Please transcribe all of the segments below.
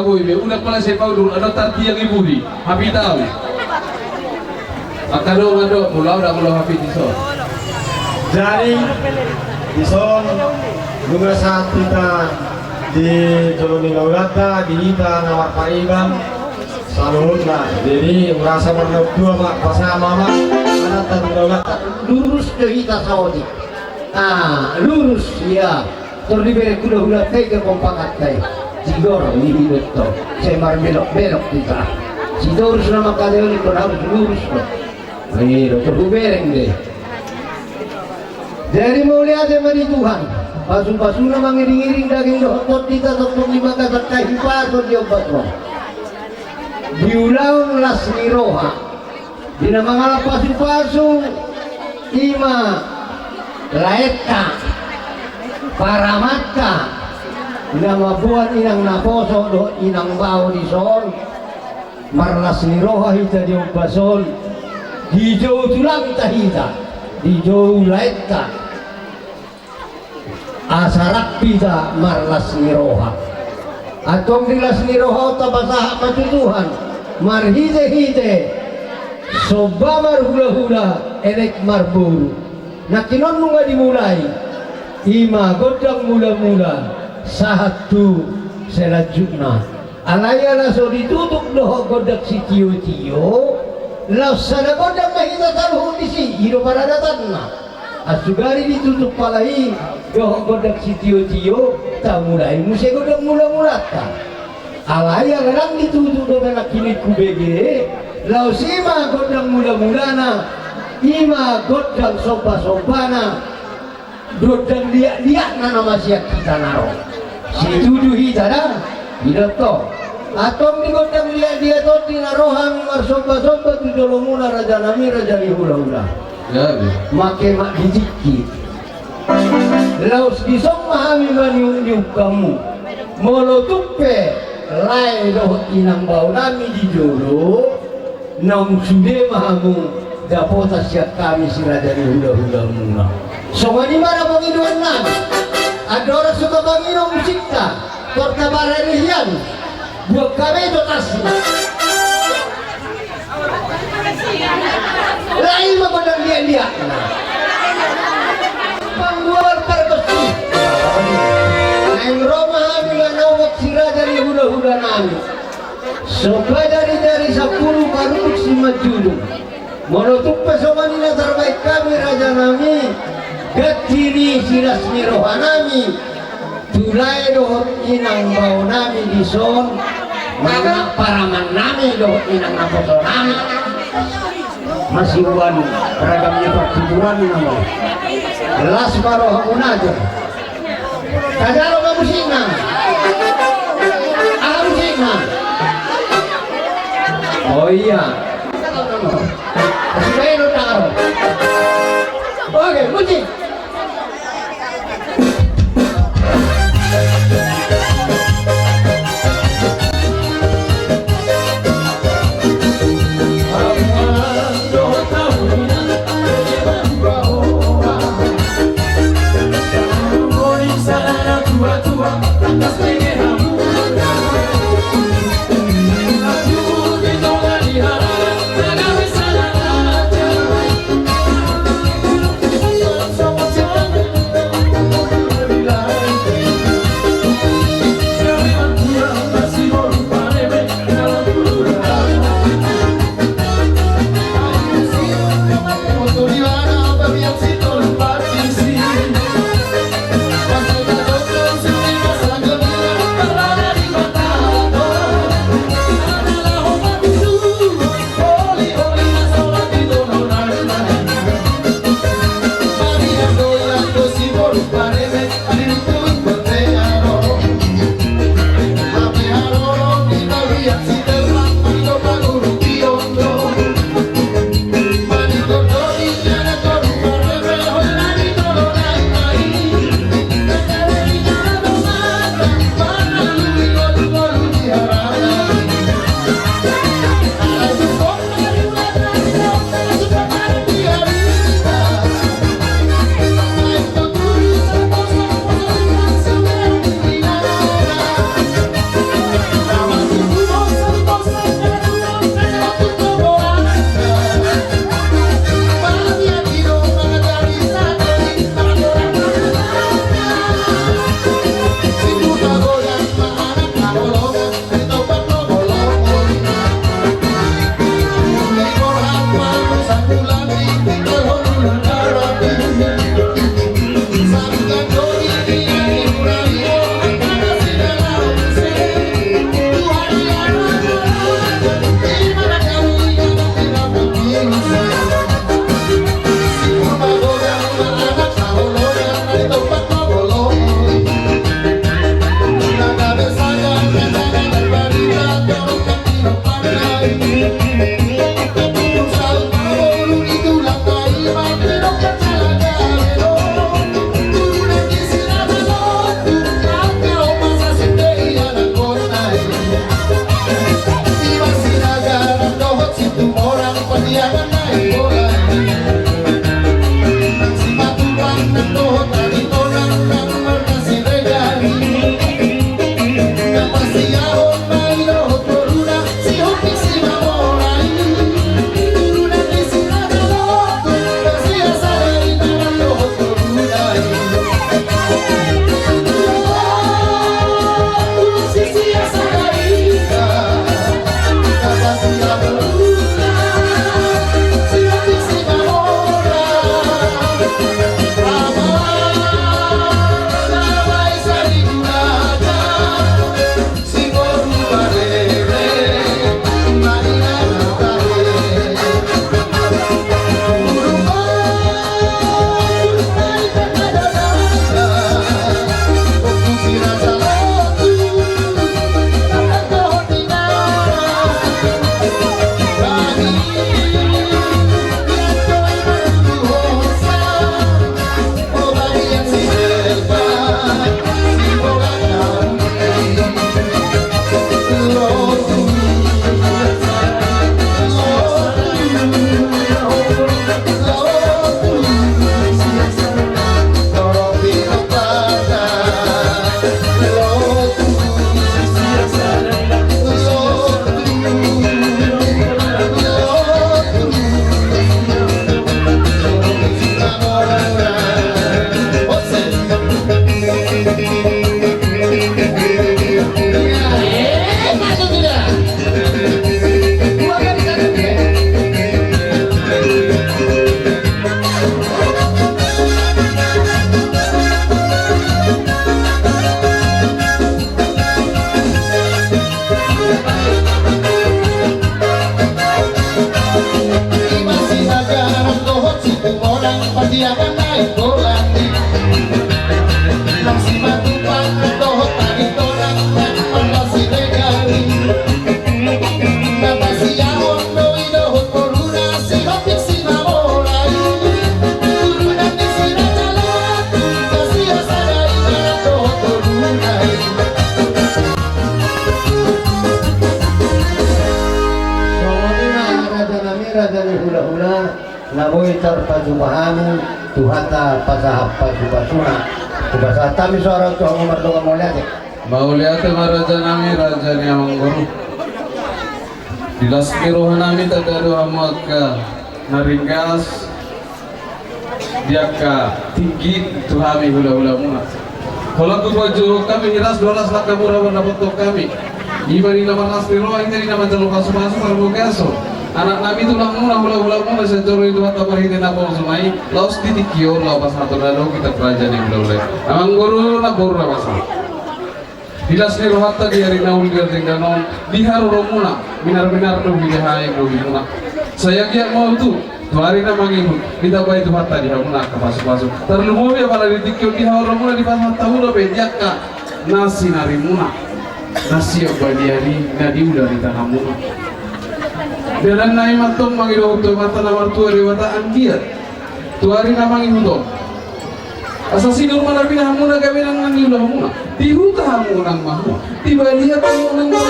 boy be una pala saya pau ada tati yang ibu di happy tahu akado ngado mulau dah mulau happy diso jadi dison nomor 1 kita di Joloni Laulata di kita nawar paiban salut lah jadi merasa berdua mak bersama mak mana tadi Laulata lurus ke kita Saudi lurus ya terdiri kuda-kuda tega kompakat kai Sidor ini betul saya mar belok-belok kita Sidor selama kali ini harus lurus kok ini terbereng deh jadi mulia dari Tuhan pasu-pasuna mengiring-iring daging dohot kita untuk lima kata kahipa atau diobat roh diulang lasmi roha dina mangala pasu-pasu ima laeta paramata dina mabuan inang naposo do inang bau di son marlasmi roha hita diobason hijau tulang kita hita hijau laeta asarak pita marlas niroha atong dilas niroha tabasah matutuhan marhide-hide soba marhula-hula elek marburu nakinon nunga dimulai ima godang mula-mula satu selajuna alaya so ditutup doh godak si tiyo-tiyo lausana godang mahita taruh di si hidup pada datang asugari ditutup palai doh godak si tiyo-tiyo tak mulai musik godak mula-mula tak alaya kadang ditutup dengan kini kubege lau sima godak mula-mulana ima godak sopa-sopana godak liak-liak na nama siap kita naro si tujuh hitada hidup toh atau di godak liak-liak toh dinarohan mar sopa-sopa tu jolomuna raja nami raja lihula-hula make mak dijiki laus disong mahami maniup kamu molo tupe lai doh inang bau nami di jolo nang sude mahamu dapota siap kami sila dari hula-hula muna somani mana pengiduan nami ada orang suka bangino musikta korta bararian buat kami dotasnya lain magodang dia panggual perbesi neng Roma bila nawak sira dari hula-hula nami sopa dari 10 karuk si majulu menutup pesomanina terbaik kami raja nami gatini siras miroha nami tulai dohot inang bau nami di son mana paraman nami dohot inang napoto nami masih buan ragamnya pertuburan nama las baroh aja kadang lo musikna musikna oh iya supaya lo tahu oke musik Someone gitar pajumahami tuhata pasahap pajubasuna kubasa tami suara tuh Umar doa mau lihat ya Mau lihat raja nami raja ni amang guru. Dilas kiroh nami tagado hamaka naringgas diaka tinggi tuhami hula-hula muna. Kalau tu baju kami hiras 12 lakah murah warna bentuk kami. Iba di nama nasrilo ini di nama jalur kasu-kasu marbukaso. Anak nabi itu lang muna hula-hula muna sejauh itu atau perhitin apa sumai. Laos ditikio lau pas satu lalu kita kerajaan yang hula-hula. Amang guru na guru na pasal. Dilas ni rohatta di hari naul di tingganon diharu romuna binar-binar do bidahai do bimuna. Saya kia mau tu hari na mangimun kita bayi tu hatta di hamuna kapasuk-pasuk. Terlalu mau ya pada ditikio diharu romuna di pas hatta udah bejaka nasi narimuna. Nasi yang badiari nadi udah di tanah muna. Dan naik matong mangido untuk mata namar tua rewata angkiat. Tuari na mangimun asa sinur mana pinah muna kami nang ulah muna di hutan munang mahu tiba lihat munang mara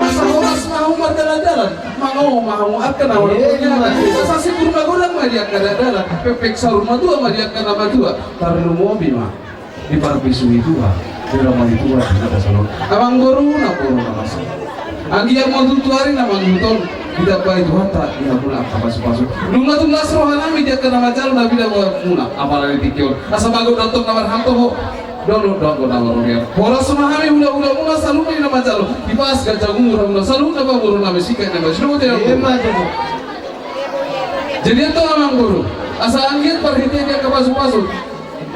asa horas mahu mardalan mau akan awalnya asa sinur magodang madia kadadalan pepek sarur madua madia kana madua tarlu mobi mah di parbisu itu di rumah itu ada salon abang guru na masuk agi yang mau tutuari na manguton tidak baik Tuhan tak dia pula apa pasuk-pasuk nunggu tu nas rohani dia kena macal nabi dah muna apalagi tikio asa bagus datang kamar hantu ho dulu nama rupiah bola semua kami udah muna selalu ni nama macal dipas gajah umur muna selalu nama guru nama sikai nama semua dia jadi itu amang guru asa angin perhatian dia ke pasuk-pasuk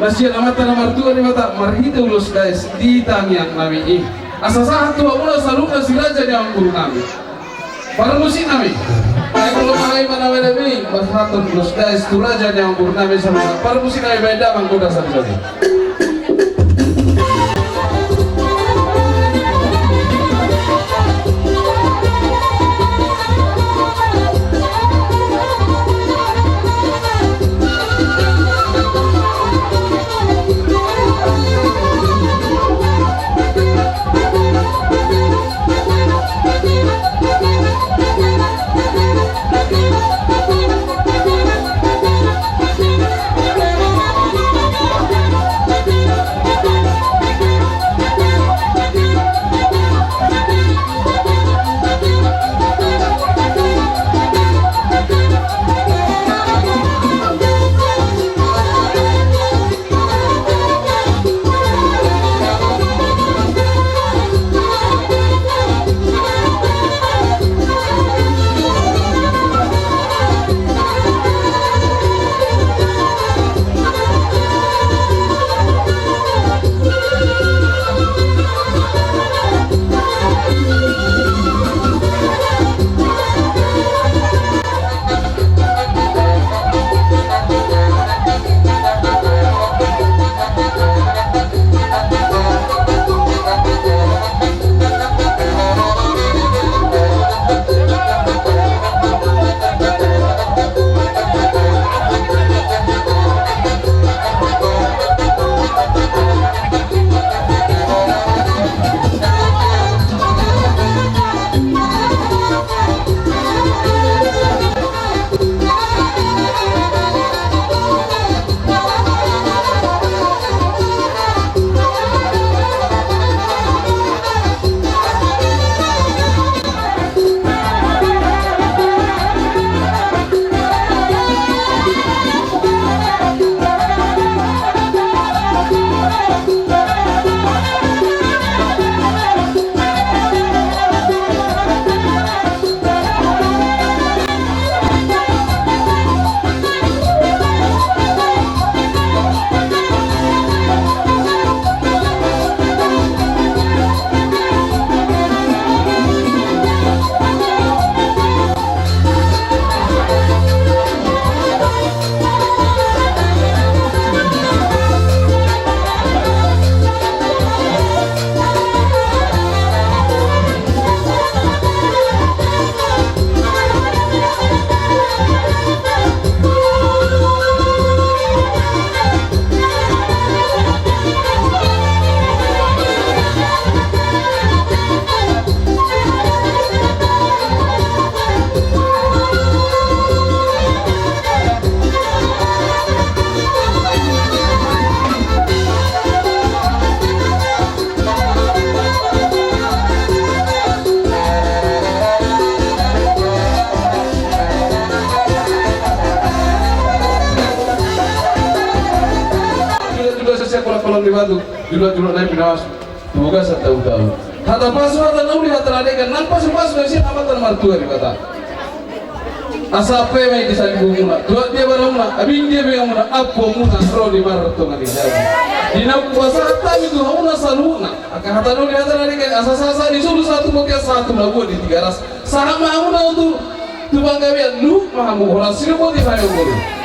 nasihat amat nama tua ni mata marhite ulus guys di tangiang nami ini asa satu muna selalu kasih raja dia guru kami para musim kami, kalau mahay manawai nabi, basraton plus guys, tu raja yang bernama sama. Para musim kami beda mangkoda saja. pelong di batu julak-julak naik pinawas tugas tahu-tahu hata pasu hata nauli hata ladekan nan pasu-pasu dari sini amatan martua di kata asape mai di sali bumuna tua dia baranguna abin dia benguna apa muna ro di marto ngadi jadi dina puasa hata itu hauna saluna akan hata nauli hata ladekan asa-asa disuruh satu motia satu lagu di 300 sama hauna untuk tu bangga biar lu mahamu orang sini mau di mana boleh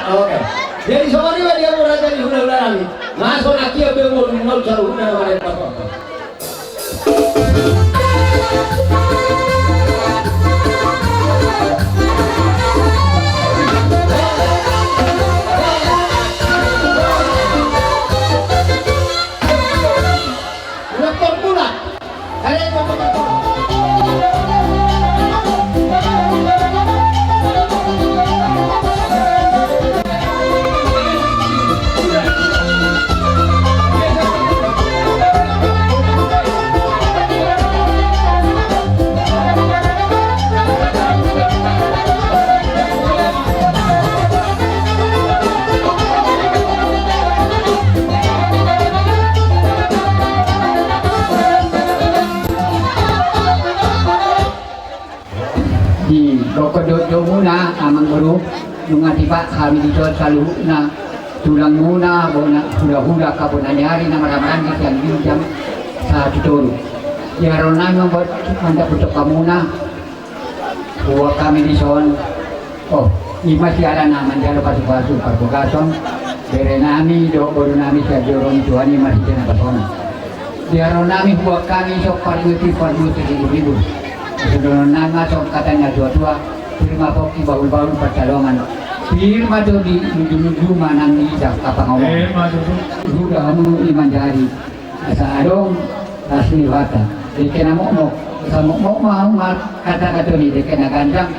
Oke. Jadi soalnya dia mau raja di hula-hula lagi. Masuk lagi ya mau nol jauh dari mereka. Udah pula. Ada yang di dokododo muna amang guru nunga tiba kami dito selalu na tulang muna bona hula-hula kabonanyari na maramandi yang binjam sa tuturo ya ronay membuat anda putok kamuna buat kami di son oh ini masih ada naman jalo pasu-pasu parbogason bere nami do bodo nami sa jorong tuani masih jana pasona ya ronami buat kami sok parmuti ribu sebelum nama sok katanya dua-dua terima poki baul-baul percalongan Firma tu di nuju manang ni dah kapang awak. Sudah kamu iman jari. Asa adong asli wata. Dikena mok mau kata-kata ni dikena gandang.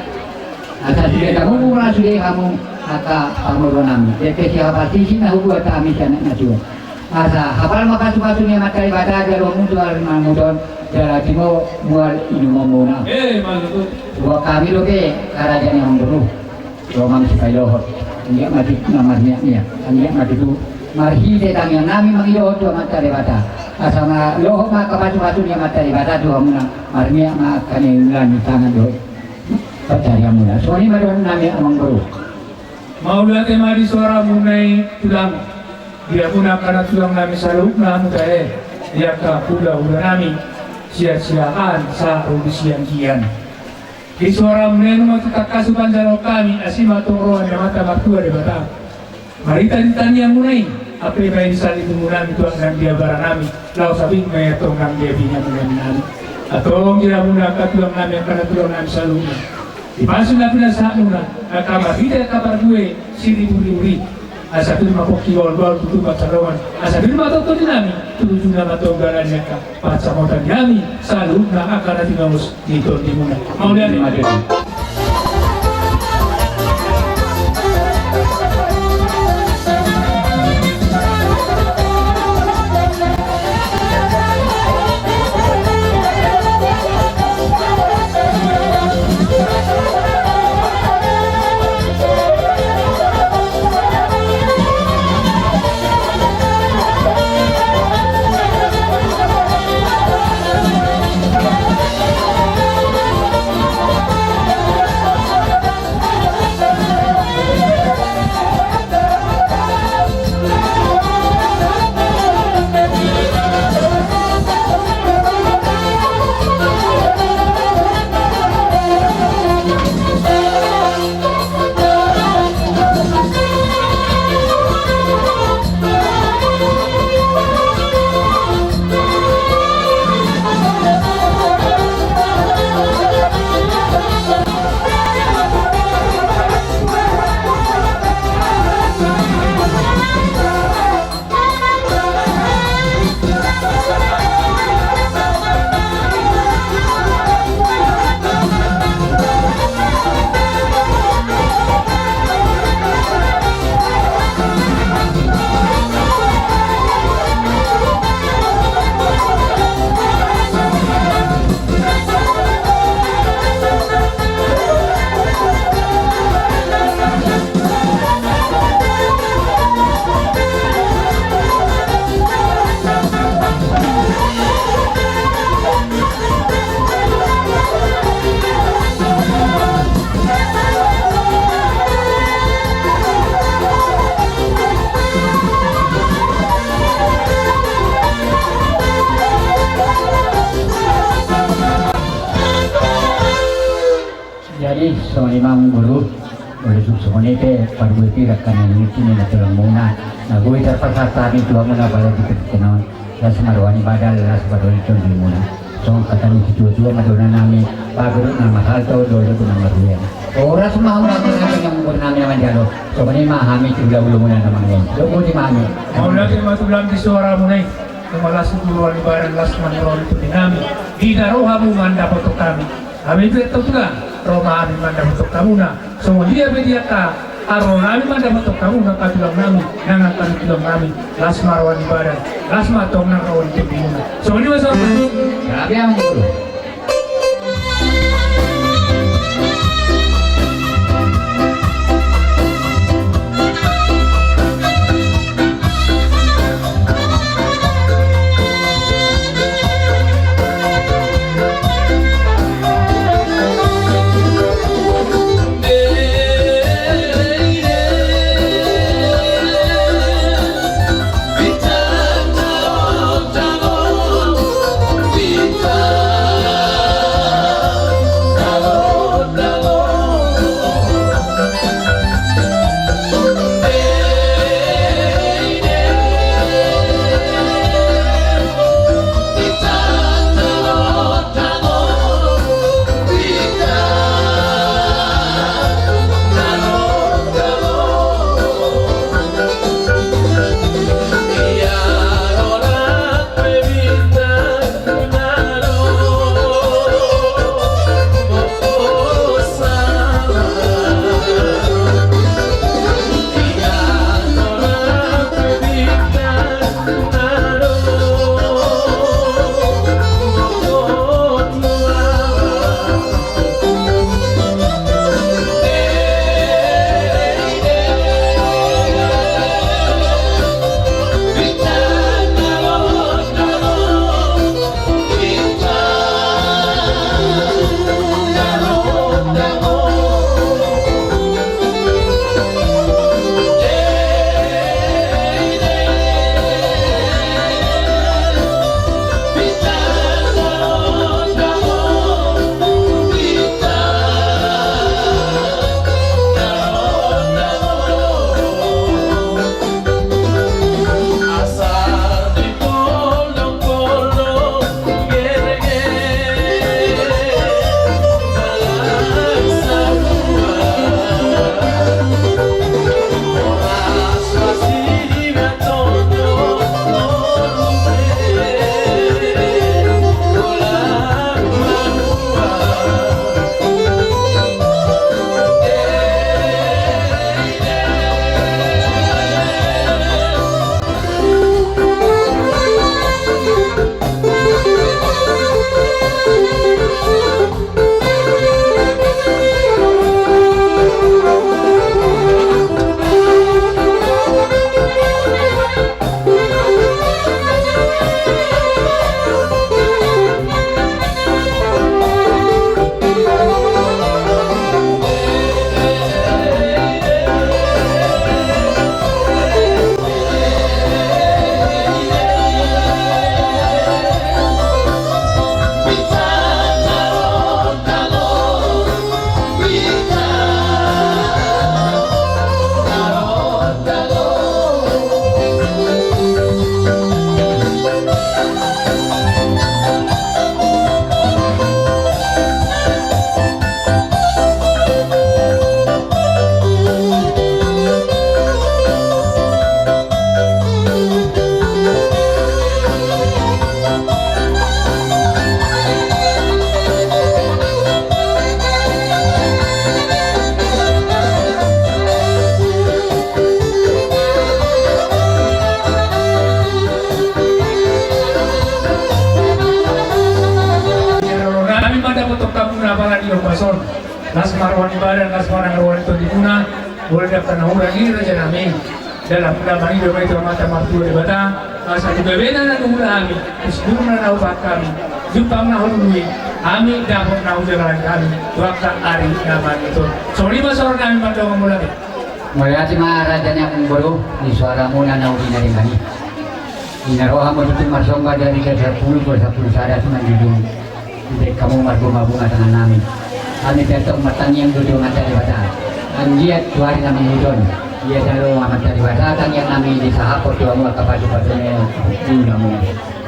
Asa sudah kamu murah sudah kamu kata pamuronami. Dikena siapa sih nak buat kami sana naju. Asa hafal makasu-kasu ni mata ibadah jaro mutual mamudon jara timo mual inumomona. Dua kami loke kerajaan yang baru. Romang Sipailot, dia mati namanya ni, dia mati tu marhi tetang yang nami mangilot tu mata debata. Asama loh mak kapatu-patu dia mata debata tu amuna marmi mak kani ulan tangan tu. Pacari amuna. Soalnya madon nami amang baru. Maulah temari suara munai tulang. Dia pun akan tulang nami saluk namu kaya. Dia kapula nami sia-siaan sa udisian kian. Di suara menenu mata kasuban jalo kami asima toroan dan mata baktua di batang. Marita di tanian munai apa yang bayi sali tumunan itu akan dia baranami lau sabing maya tonggang dia binya menami atau kira muna katulang nami akan tulang nami saluna di pasu na pinasauna kabar tidak kabar gue siri buri asa tu mapoki wal tutu bacarawan asa tu matoto dinami tuju na matonggaran ka pacamotan yami saluna akan tingamus dito di muna mau dia ni mati. Jadi seorang guru boleh semuanya ke perbuati rakan yang ini nak tulang muna. Nah, gue terpaksa ni tulang muna pada dikenal. Dan semarwani badal dan semarwani tulang muna. So kata ni dua madona nami pagurut nama hal tu dua tu nama dia. Orang semua orang yang bernama Manjalo. So ini mahami tulang muna nama dia. So mau di mana? Mau lagi matulang di suara munai. Kemalas keluar di barang las manrol itu dinami. Di daroha bungan dapat kami. Kami itu tulang. Roma amin manda untuk kamu na semua dia ka aron amin manda untuk kamu na katulang nami nang katulang nami las marwan ibadah las matong nang kawan tibuna so ini masuk grabe ang guru. mason nas marwan ibadah nas marwan itu di mana boleh dapat naura ini raja kami dalam undang ini doa itu mata martu di bata asal berbeda dan kami sebelum menaubat kami jumpa menahului kami dapat nahu jalan kami waktu hari nama itu so 5 sore kami mandang mulai Melihat raja yang baru di suara muna naudi dari kami. Inaroha mo dito marsongga dari ke 10 sada sunan judul. Hindi kamu marbunga-bunga dengan namin. Kami tetap matanyang duduk mata di bata. Anjiat tuari namin hudon. Ia selalu mata di bata kan yang kami di sahapot dua mua kapatu-patunya ula muna.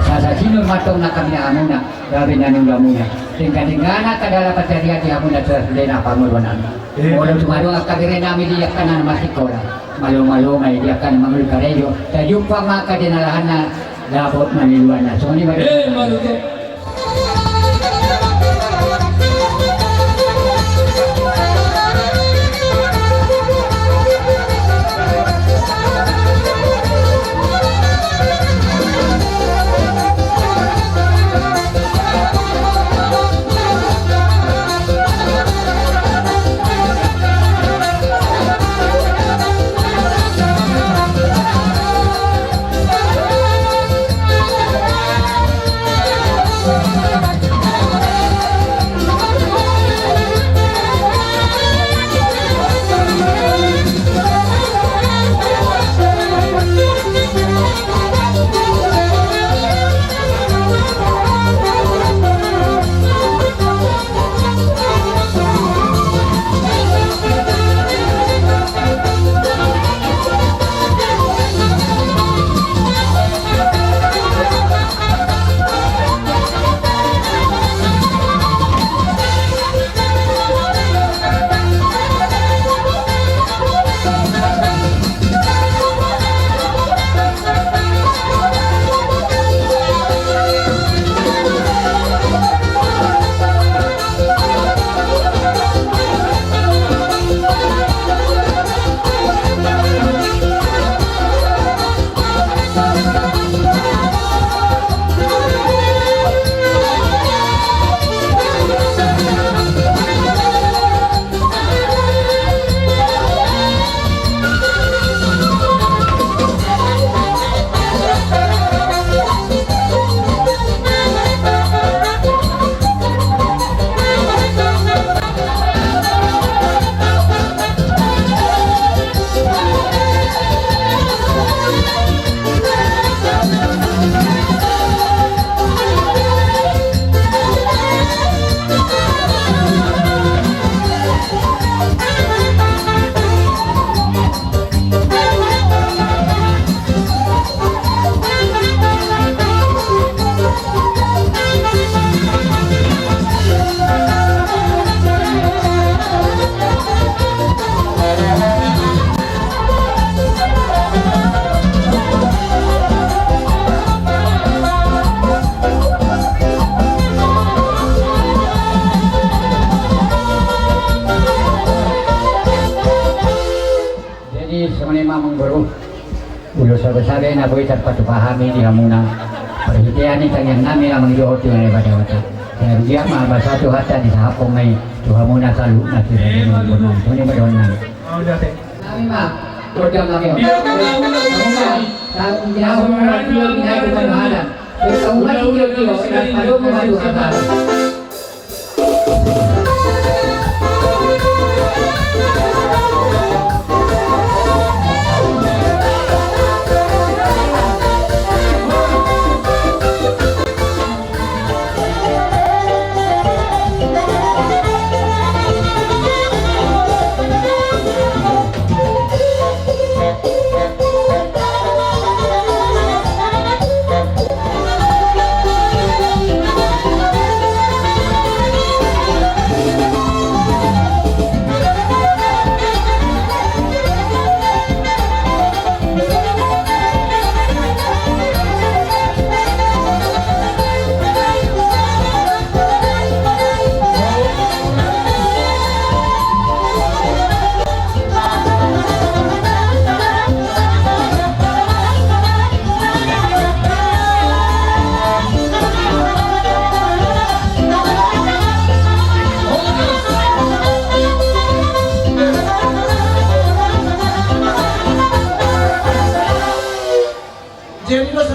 Sasa sino matong na kami na amuna. Gabi na nung lamuna. Tingkat-tingana kadala pacarian di amuna sa sulena pamuluan namin. Walau cuma doa kagirin namin diyak ka na masih kola. Malu-malu may diyak ka na mga kareyo. Sa jumpa maka dinalahan na dapat maniluan na. So, malu to. Sabi na boy at patupahami di hamuna. Perhitian ni tangyang namin ang mga idohot yung nalibada-wata. Kaya rugiak maabasa tuhatan di sa hapong may tuhamuna kalu na sila din yung bunong. Tuni ba doon namin? Kami ma, program lang yun. Ang ginawang mga tiyo, ginawang mga mahalan. Kung kauman tiyo-tiyo, palo mo maluhatan.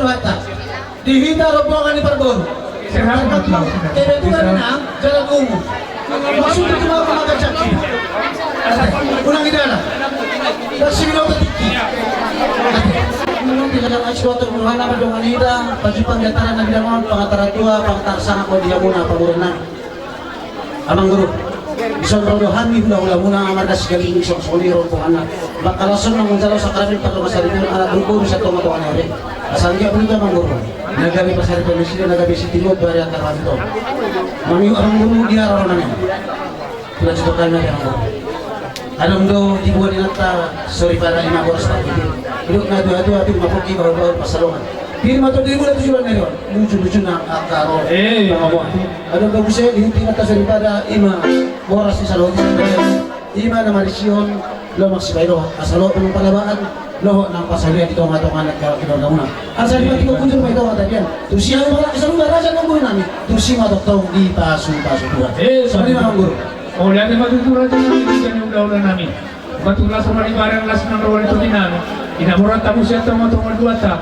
bata. Dihita rombongan ni Parbon. Kaya itu kan na jalan umum. Maksudnya cuma mengagak ulang idana. Dan sino tadi. Memang tidak ada suatu perubahan apa dengan ida. Baju panggataran nabi dalam pangatara tua pangatar sana kau dia muna paburenan. Amang guru. Isang rodohan ni hula muna amarga sekali isang soliro po anak. Bakalason ng manjalo sa karabing pagkamasari ng anak grupo sa tomato anari. Asal dia beli amang guru. Nagabi pasari pemisili nagabi si timot bari ang karanto. Mami amang guru dia rawan namin. Tulan sa total na amang guru. Alam do dibuat dinata sorry para ina boros pagkiti. Iduk na dua-dua ating mapuki baru pasalongan. Pili mato di mula tujuan na yun. Lucu-lucu na akaro. Alam do busi dihinti na sorry para ima boras ni salon. Ima na malisyon lo maksibayro asalo ng palabaan lo ng pasalian dito nga to nga nagkaroon na. Asa di ko kunjung pa ito katabihan. Tusiya mo kasi sa lugar sa guru namin. Tusi ma doktong di pasu-pasu tuhan. Sorry mga guru. Oh, lihat matutulah dengan ini dan udah nami. Matutulah sama di barang las nang rawan itu dinami. Inamuran tamu siapa mau tunggu dua tak.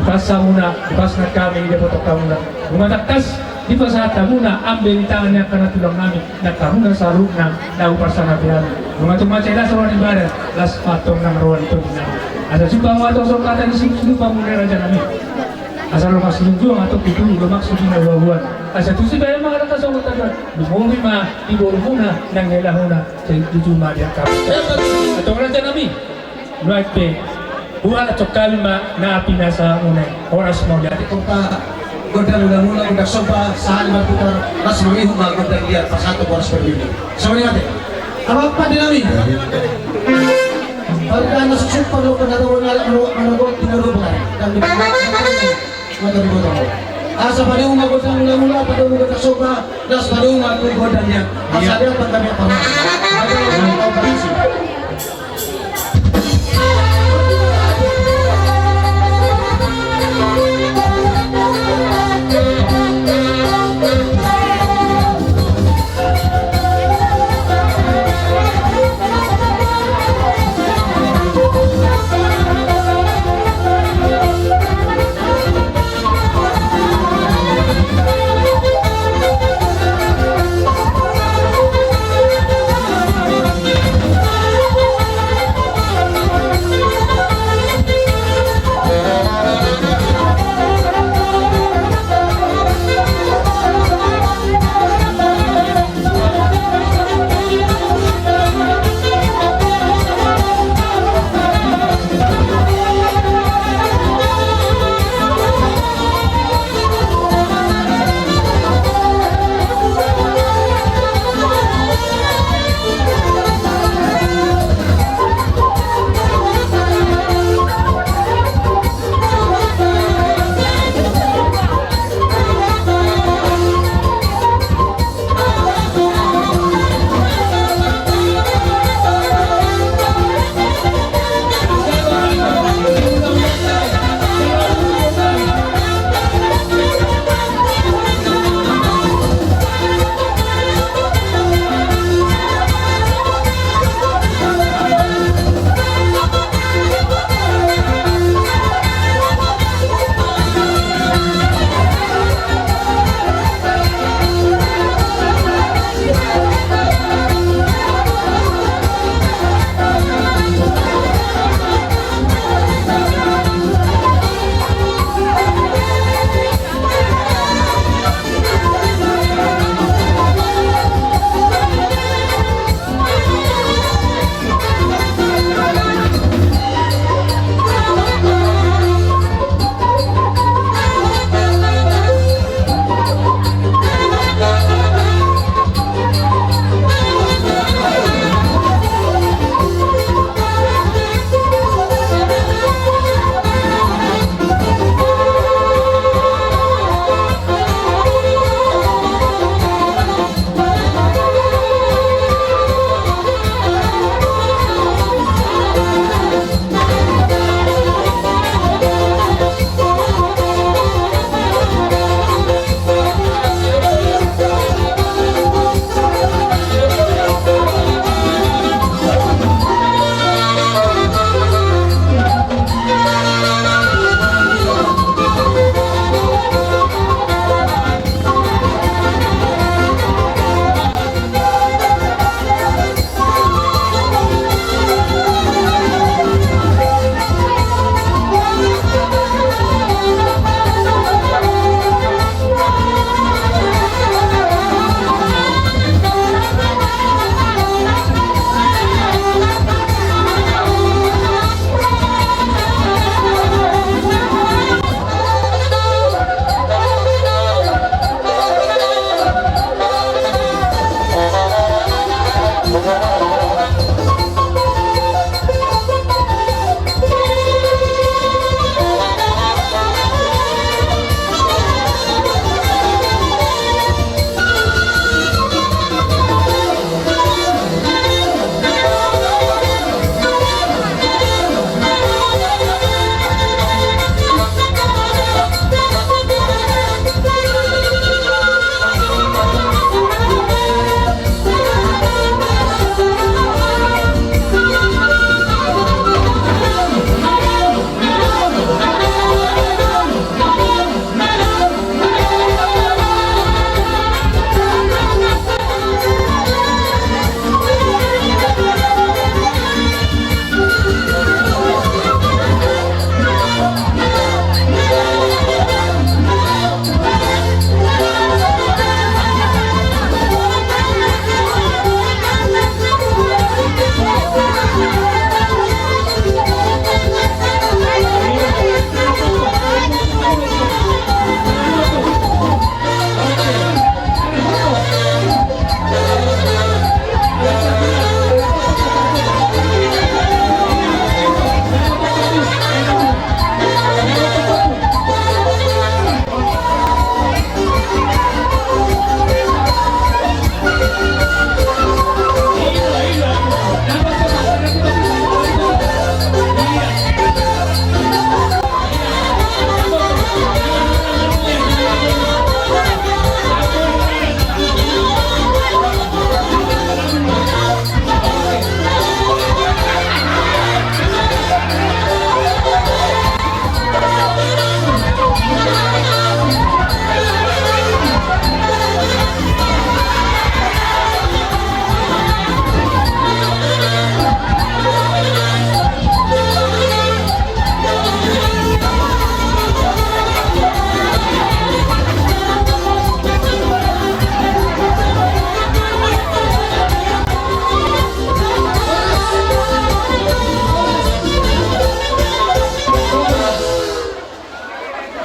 Pas samuna, pas nak kami dia foto kamu nak. Mengatas di pasar tamuna ambil tangannya karena tulang nami. Nak kamu nak sarung nak tahu pasar nabian. Mengatur macam lah sama di barang las patong nang rawan itu dinami. Ada juga waktu sok kata di sini pamulai raja nami. Asal lo masih nunggu atau itu lo maksudnya bahuan. Asal tu sih bayar mah ada kasih orang tadi. Lumuri mah di bawah muna, nang ngelah muna. Jadi tujuh mah dia kap. Atau orang jangan kami. Nuat pe. Buat cokal mah na api nasa muna. Orang semua jadi. Kota godang udah mulai udah soba sahal berputar ras mengihu mah godang lihat pas satu boros berbeda. Sama ni apa dinami? Pada anak susu perlu pengaruh menurut bukan dan di motor motor. Asa pada umat godang mula pada umat soba das pada umat godangnya. Asa dia pada apa? Ada orang operasi.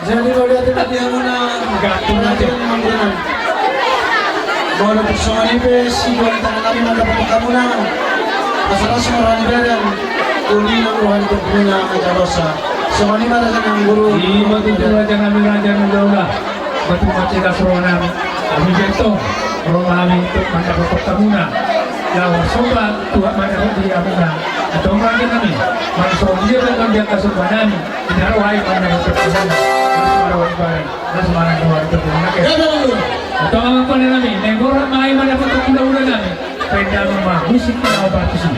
Jadi melihat dia muna perhatian memang benar. Bola bersama nipis, ibuan tangan kami mendapat kamu na. Masalah semua badan, uli ng rohani terpunya kajarosa. Semua ni para sa guru. Di batu raja kami raja mendola. Batu macam kasro nami. Kami jatuh. Orang kami untuk mendapat pertamuna. Lawan sobat Tuhan mendapat dia muna. Atau raja kami. Manusia dia akan dia kasut nami. Tidak wahai mendapat pertamuna. Semarang keluar itu atau apa nami negara main mana pun udah nami peda rumah musik kita obat sih.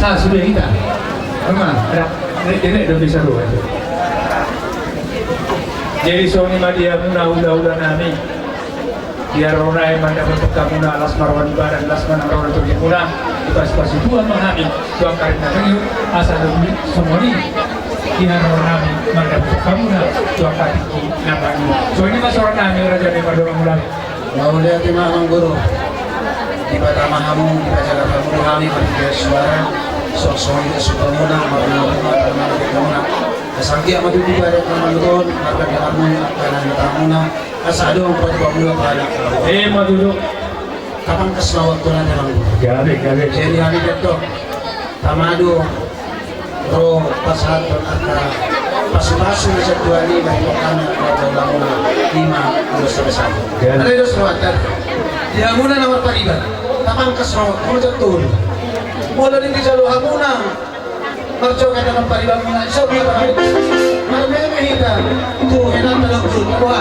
sudah kita. Memang, ini udah bisa dua itu. Jadi Sony Madia muna ula-ula nami. Dia ronai manda bentuk kamuna alas marwan badan alas manarona tuh muna. Kita spasi dua menghami dua kali nanti asal dulu semua ini. Dia ronai manda bentuk kamuna dua kali namanya. So ini mas orang nami raja ni madorong mulai. Mau lihat imam guru. Di pada mahamu di pada kamu kami berdiri suara sok-sok itu suka muna mabuna Sangkia madu di pada kamu maka kamu akan tamuna asado ang pagbabulo para Maduro. kapan kesna waktu nanti lang Gabi. jadi hari itu tamado ro pasat aka pasu-pasu na sa tuwa ni mahimokana at lamuna lima dos satu ano yung suwatan di muna naman pariban kapan kesna waktu jatuh mula din di jaluha muna marcho ka ng pariban muna isa biya pa marmemehita tu enak talong kuha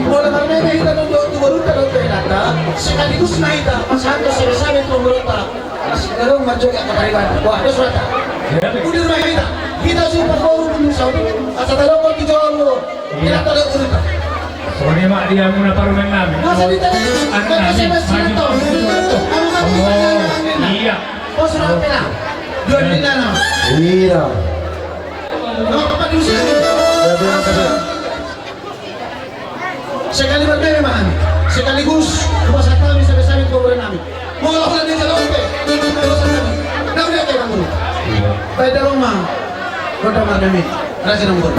mula marmemehita nung doon tuwarun talong kainata sekaligus na ita masahanto sinasabi itong berota sinarong marcho ka pariban kuha dos rata udah rumah kita super forum dulu saudi asal talong kau dijual lo enak talong urut Sony mak dia muna parumen nami. masa ditanya Anak kan nami saya masih maju. nonton Iya. oh sudah pernah dua di sana Iya. apa diusaha sekali berbeda man sekaligus rumah kami sampai-sampai kuburan kami mau lakukan di jalan oke dosa kami nah udah kayak kamu baik dari rumah kota Mardami rasa nomor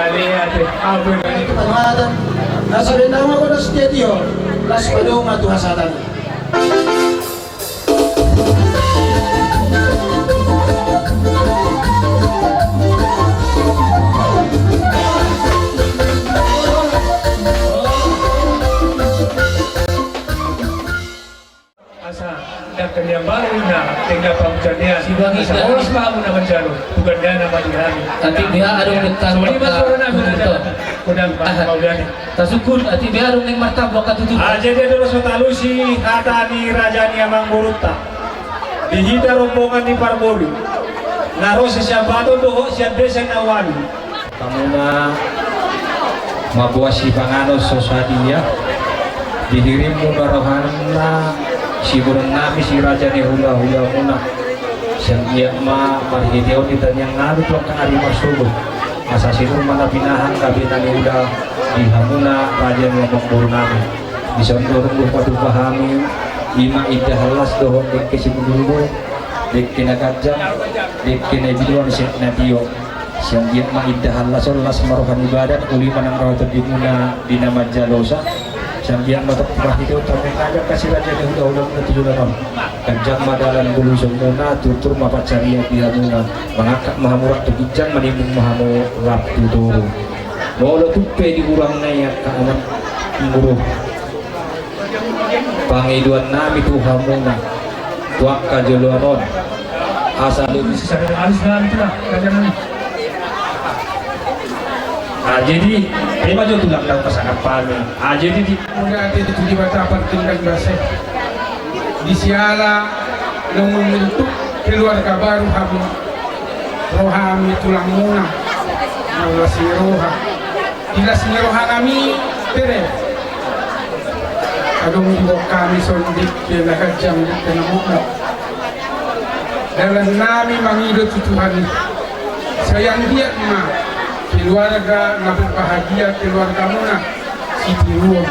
Dali ate, apa ini? Panghatan. Nasa rin naman ko na sa tiyatiyo. Las padong matuhasatan. Asa dapat yang baru na tinggal pangkanian. Sibagi Sa na. oras pa mo naman dyan, bukan na naman dirami. Ati biha arong nagtarong So, lima ko na namin na kudang pangkaulan. Tasukun ati biha arong nang martablo katutup. Jadi dulu sotalusi kata ni raja ni amang buruta. Dihita rombongan ni Parbolu. Naro sa Syabato doho siya desa nawan. Kamu na mabuas si Panganos Sosadia dihirim mo barohan na siburan nami si Raja ni hula-hula muna siyang iya marhideo ni Danyang narito ang kaari masubo asa sinur mana pinahang gabi na ni hula di hamuna Raja ni Mamburu namin isang dorong lupa pahami lima ida halas dohon dek kesimulubo dek kinagajang dek kinabiluan siya na tiyo siyang iya maida halas olas maruhan ibadat uli manang rawatan di muna di nama jalosa siyang iya matak itu tapi ngajak kasih raja di hula-hula muna tujuan kajang madalan bulusong muna tutur mapacariya di hamuna mangakak mahamurak tugijang manimbung mahamu rap tuturo maulo tupe di urang na ya kaamat muru pangiduan nami Tuhan muna tuak kajoluanon asal Sa alis na namin sila, kanya namin. jadi lima jo tulang daw pasangan pami jadi di Muna ati ito di bata partingkan base. Di siala nung membentuk keluarga baru habu rohami tulang muna. Naula si roha. Dilas ni roha kami tere. Kadung ibu kami sondik ke nakajam di kenamukna. Dalam nami mangidot Tuhan. Sayang dia ma keluarga na berbahagia keluarga muna si tiruo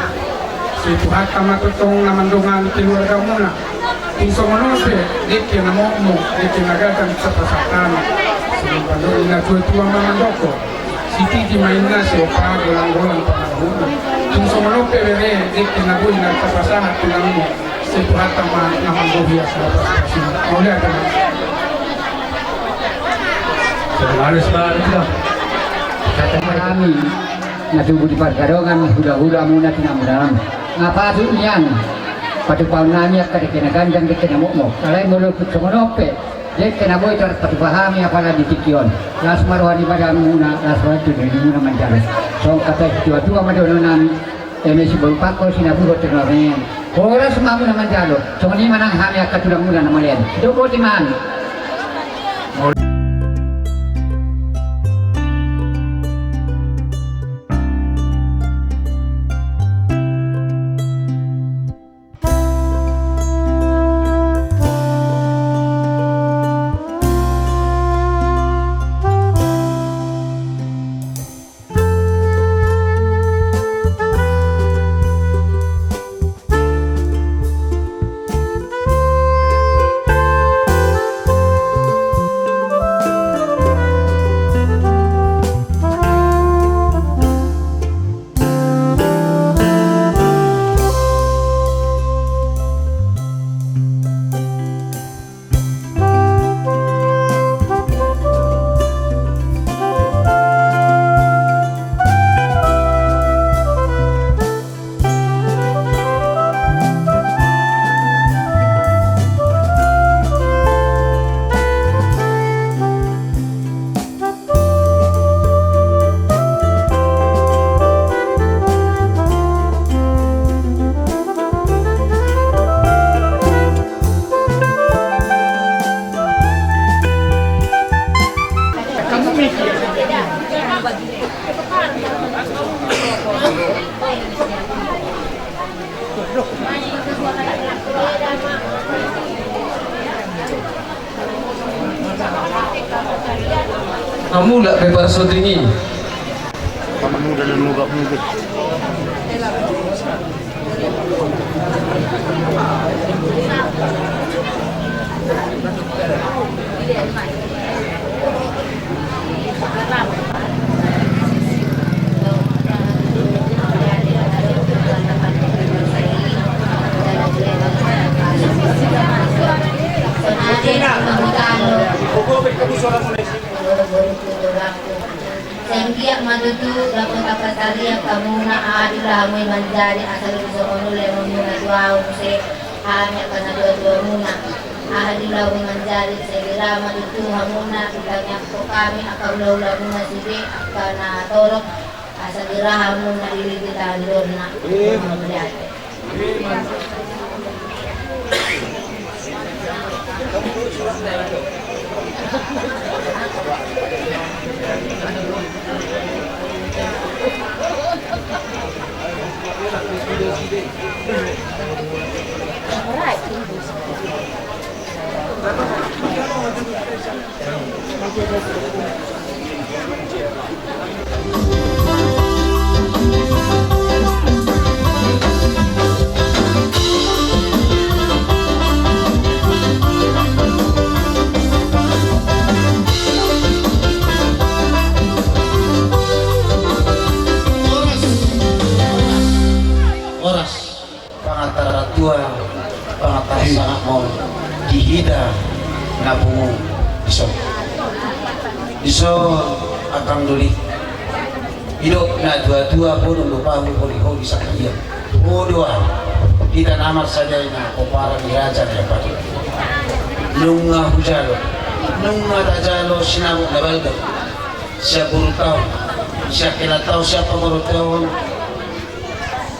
si Tuhan kama totong naman dongan keluarga muna tingso monope deke na mo deke na gatan sa pasakana si panoy na tuwa mamandoko si titi mainna si opa golang-golang panahon tingso monope bere deke na boy na sa pasahat tulang mo si Tuhan kama naman dohiya sa pasakana oleh ada Alis na namin sila. Kata kami natubo di pagkarongan hula-hula muna tinamuram. Ngapa tu niyan? Patupang nami at kinaganjang di kinamukmo. Kalay mo lupit sa monope. Di kinaboy tar patupahami apala di tikyon. Las maruhan ibadah muna, las wajud di muna manjalo. So kata dua-dua madono nami. Si baru pakol sinabugot tinarayan. Oras mamu naman jalo. So ni manang hami at katulang muna naman yan. Dugo timan. Kamu lah bebas sodringi. Sanggia madudu dapat tapataria kamuna adilah may manjari asal sa onule muna duao se hanya kana dua muna adilah may manjari segera madudu hamuna kitanya ko kami akaulaula muna sibi kana torok asal iraha muna diliditan dorna Oras pangantara tua pangantara sangat mau dihida nabungu iso akang duli hidup na dua-dua pun lupa huli di sakya dua kita namar saja na kopara diraja na pati nunga hujalo nunga tajalo sinabuk na balda siya burutaw siya kilataw siya pagurutaw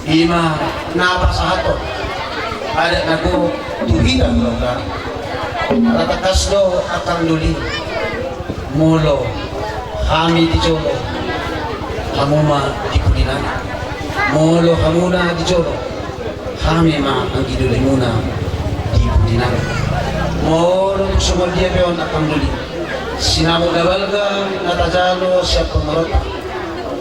ima napasahato ada nago tuhida ka ratakas do akang duli mulo kami di jolo hamuma di kudinan mulo hamuna di jolo kami ma ang iduli muna di kudinan mulo sumol dia peon akang duli sinamo dabalga natajalo siya pemerota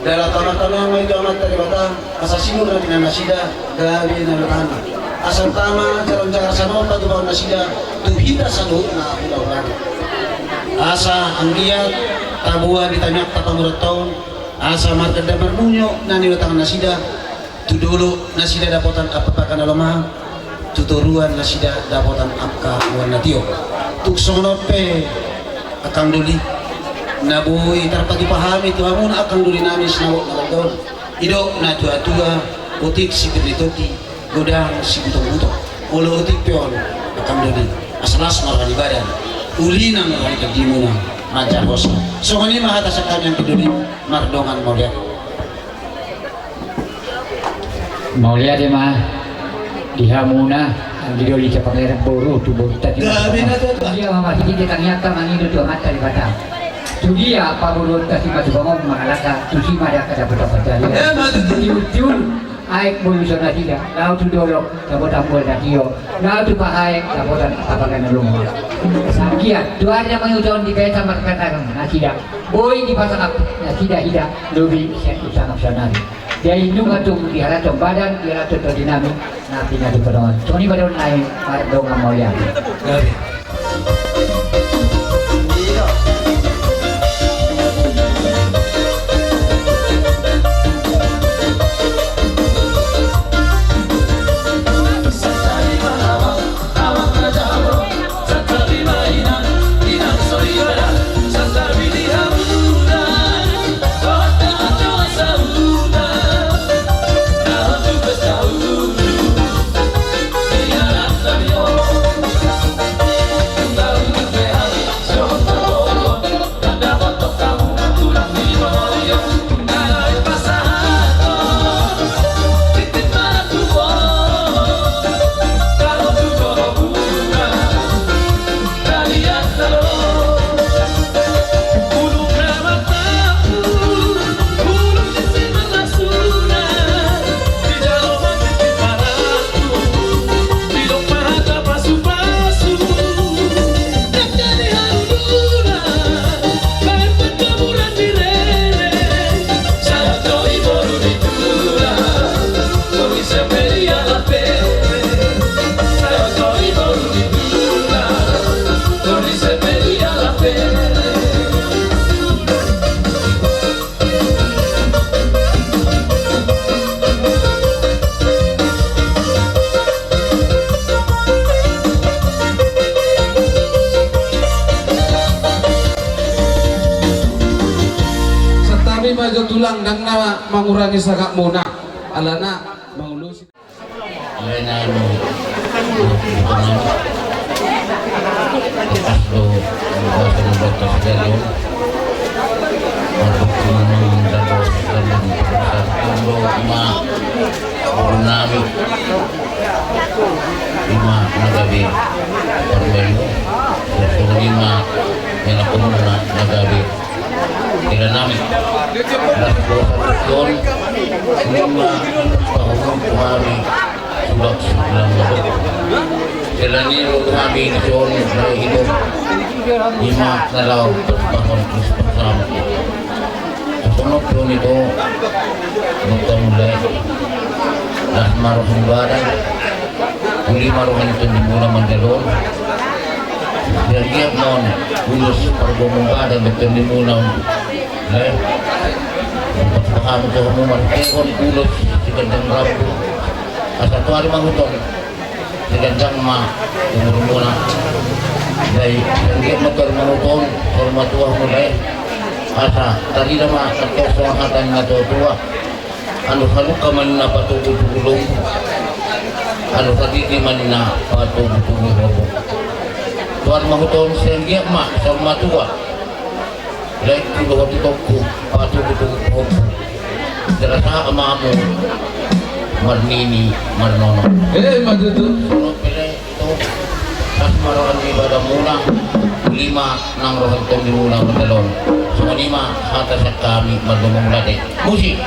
dalam tanah-tanah itu amat dari batang asasino na tinanasida gabi na lutana asal tama jalan Jakarta nota tu bawah nasida tuhita sanu na ulang asa anggiat tabuan ditanyak tapamurat tahun asa marga damar munyo nani lutang nasida tu dulu nasida dapotan apa kana lemah tuturuan nasida dapotan apka warna tio tuk sonope akang duli nabuhi terpagi pahami Tuhan mun akan duri nami senawak nalador ido na tua-tua utik si berlitoti godang si buto-buto ulo utik pion akan duri asalas marani badan ulina marani kagimuna majar hosa so ini mahata sakam yang keduri mardongan mau lihat ya mah dihamuna ang didoli sa pangyayang boro tubog tadi dia mama kita kanyata mangido tu amat dari batang dia apa mulut kasih maju bangong mengalahkan tusi pada kada berdapat tiul aik bulu sana tidak lau tu dorok dapat ambol dakio lau tu pakai dapat apa kana lungo sakia dua ada mengujon di kaya sama kata nasida boy di pasang up nasida ida lebih usang opsional dia indung atung di halatung badan di halatung dinamik nantinya di pedongan Tony badon naik dong mau lihat jo tulang dan nama mengurangi sakak muna alana mengulusi lima nagabi Parmelo lima yang pemuna nagabi tidak namin las doon lima tahun kami sudah sebulan lebih sila nilo kami doon na hidup lima nalaw tahun terus bersama sunod doon ito magkamulay las marohong badan uli marohan ito di mula mandalon dan dia non ulus pargomong badan ito di mula paham ito humumar ekon ulus si gandang rabu asa ito hari mangutong si gandang ma umur muna dari dia motor mangutong hormatuah mulai asa tadi nama atau sohatan nga tua anu haluk kaman na patugulong anu kadidi man na patugulong tuan mahuton senggia mak sama tua lain tulo hati toko patugulong terasa amamu marnini marnono madudu suno pile to asmarohan ibadah muna lima nang rohan tong dimuna madalon so lima hata sa kami madumong lade musik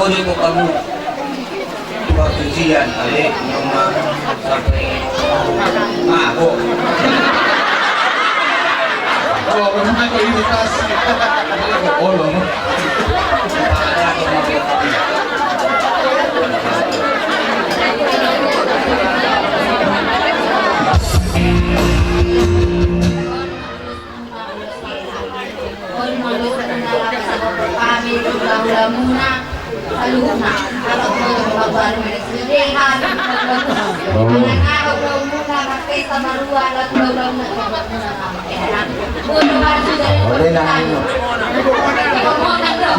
Boleh ko kamu pagsusian kali nama sampai aku. Oh, memang aku iritasi. Oh, loh. Kami hula-hula muna sa luna. Ako po yung magbago ng sinihan. Nanakaw daw muna, magkita maruwa, at daw na kaya puno ba siya rin? Boleh na. Ikaw mo na daw.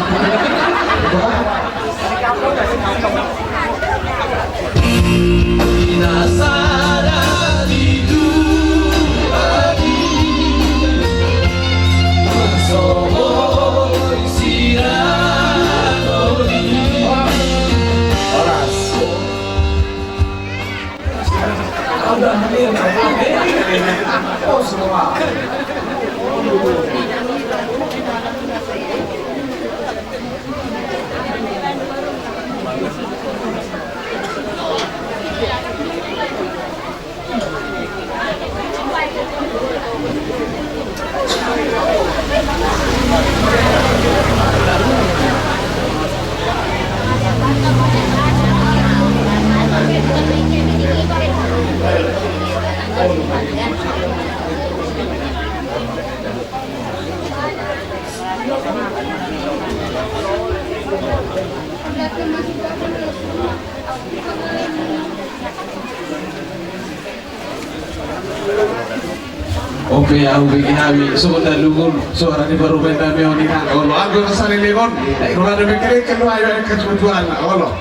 Oke, aku bikin kami sudah lugur suara di baru benda meoni na. Kalau aku rasa ini kon, kalau ada pikirin kalau ayo kecuali na. Kalau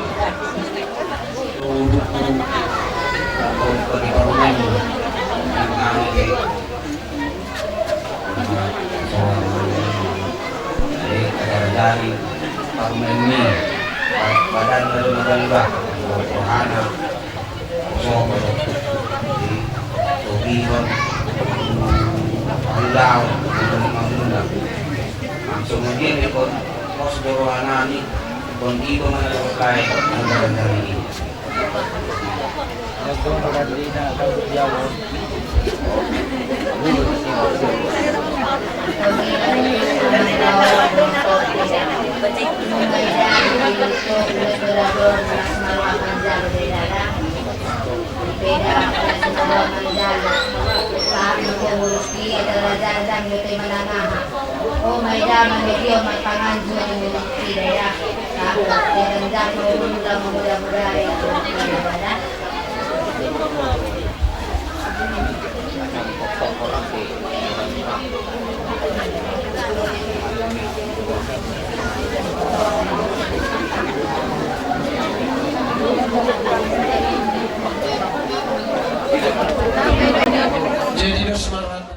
dari parmeni badan maganda kohana sobo tobihon ilaw ng mga langsung din ikon pos dohanani kon dito man kay ang dari Oh, may daman medyo magpanganjo ng tidak tapos tinandang mo muda-muda ya jadi Nusmarwan.